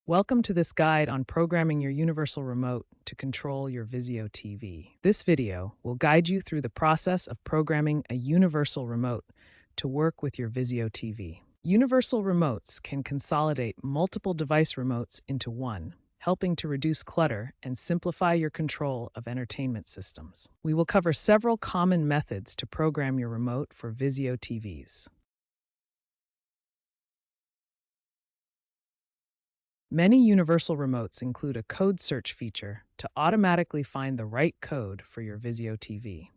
Welcome to this guide on programming your universal remote to control your Vizio TV. This video will guide you through the process of programming a universal remote to work with your Vizio TV. Universal remotes can consolidate multiple device remotes into one, helping to reduce clutter and simplify your control of entertainment systems. We will cover several common methods to program your remote for Vizio TVs. Many universal remotes include a code search feature to automatically find the right code for your Vizio TV.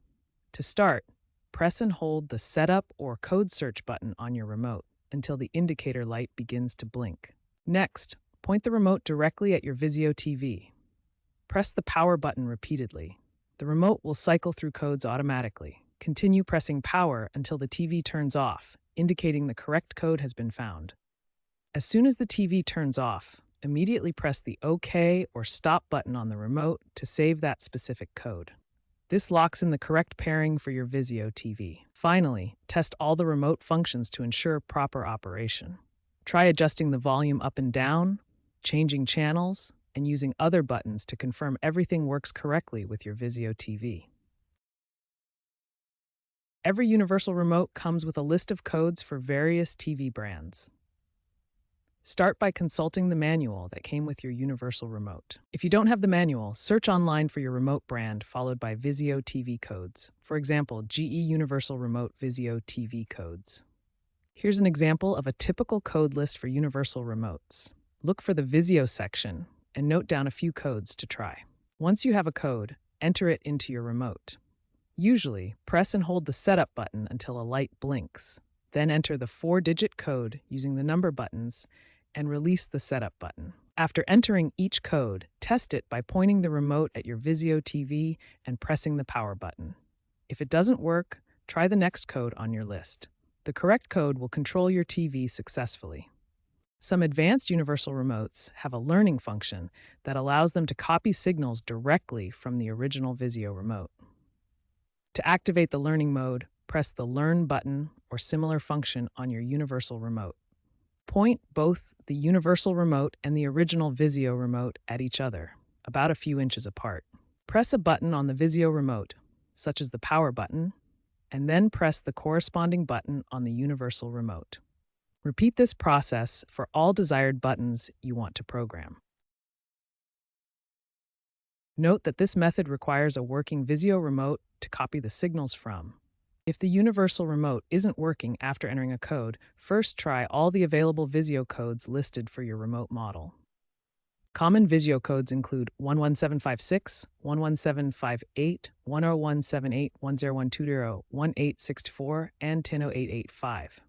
To start, press and hold the Setup or Code Search button on your remote until the indicator light begins to blink. Next, point the remote directly at your Vizio TV. Press the Power button repeatedly. The remote will cycle through codes automatically. Continue pressing Power until the TV turns off, indicating the correct code has been found. As soon as the TV turns off, immediately press the OK or Stop button on the remote to save that specific code. This locks in the correct pairing for your Vizio TV. Finally, test all the remote functions to ensure proper operation. Try adjusting the volume up and down, changing channels, and using other buttons to confirm everything works correctly with your Vizio TV. Every universal remote comes with a list of codes for various TV brands. Start by consulting the manual that came with your universal remote. If you don't have the manual, search online for your remote brand followed by Vizio TV codes. For example, GE Universal Remote Vizio TV codes. Here's an example of a typical code list for universal remotes. Look for the Vizio section and note down a few codes to try. Once you have a code, enter it into your remote. Usually, press and hold the Setup button until a light blinks. Then enter the 4-digit code using the number buttons and release the Setup button. After entering each code, test it by pointing the remote at your Vizio TV and pressing the Power button. If it doesn't work, try the next code on your list. The correct code will control your TV successfully. Some advanced universal remotes have a learning function that allows them to copy signals directly from the original Vizio remote. To activate the learning mode, press the Learn button or similar function on your universal remote. Point both the universal remote and the original Vizio remote at each other, about a few inches apart. Press a button on the Vizio remote, such as the Power button, and then press the corresponding button on the universal remote. Repeat this process for all desired buttons you want to program. Note that this method requires a working Vizio remote to copy the signals from. If the universal remote isn't working after entering a code, first try all the available Vizio codes listed for your remote model. Common Vizio codes include 11756, 11758, 10178, 10120, 1864, and 100885.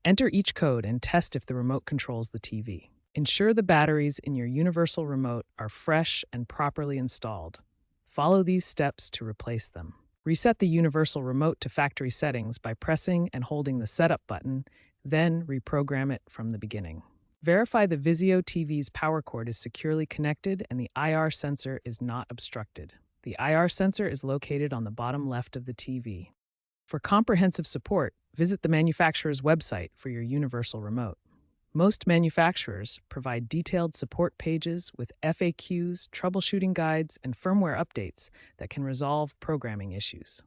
Enter each code and test if the remote controls the TV. Ensure the batteries in your universal remote are fresh and properly installed. Follow these steps to replace them. Reset the universal remote to factory settings by pressing and holding the Setup button, then reprogram it from the beginning. Verify the Vizio TV's power cord is securely connected and the IR sensor is not obstructed. The IR sensor is located on the bottom left of the TV. For comprehensive support, visit the manufacturer's website for your universal remote. Most manufacturers provide detailed support pages with FAQs, troubleshooting guides, and firmware updates that can resolve programming issues.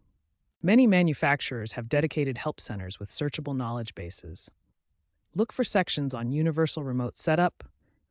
Many manufacturers have dedicated help centers with searchable knowledge bases. Look for sections on universal remote setup,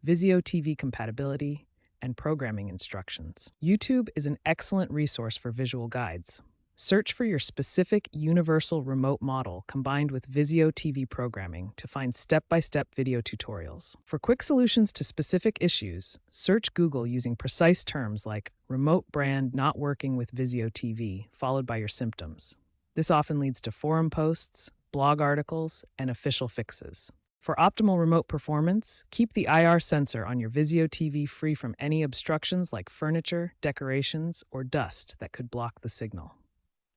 Vizio TV compatibility, and programming instructions. YouTube is an excellent resource for visual guides. Search for your specific universal remote model combined with Vizio TV programming to find step-by-step video tutorials. For quick solutions to specific issues, search Google using precise terms like remote brand not working with Vizio TV, followed by your symptoms. This often leads to forum posts, blog articles, and official fixes. For optimal remote performance, keep the IR sensor on your Vizio TV free from any obstructions like furniture, decorations, or dust that could block the signal.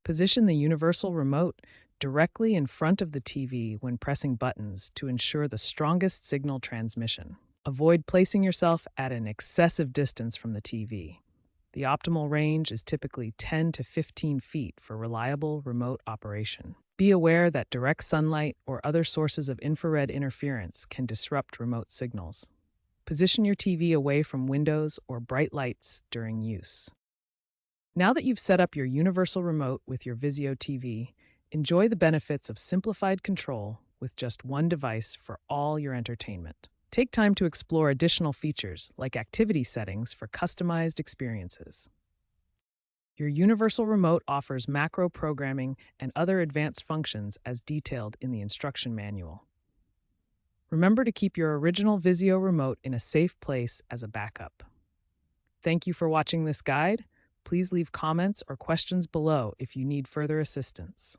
Position the universal remote directly in front of the TV when pressing buttons to ensure the strongest signal transmission. Avoid placing yourself at an excessive distance from the TV. The optimal range is typically 10 to 15 feet for reliable remote operation. Be aware that direct sunlight or other sources of infrared interference can disrupt remote signals. Position your TV away from windows or bright lights during use. Now that you've set up your universal remote with your Vizio TV, enjoy the benefits of simplified control with just one device for all your entertainment. Take time to explore additional features like activity settings for customized experiences. Your universal remote offers macro programming and other advanced functions as detailed in the instruction manual. Remember to keep your original Vizio remote in a safe place as a backup. Thank you for watching this guide. Please leave comments or questions below if you need further assistance.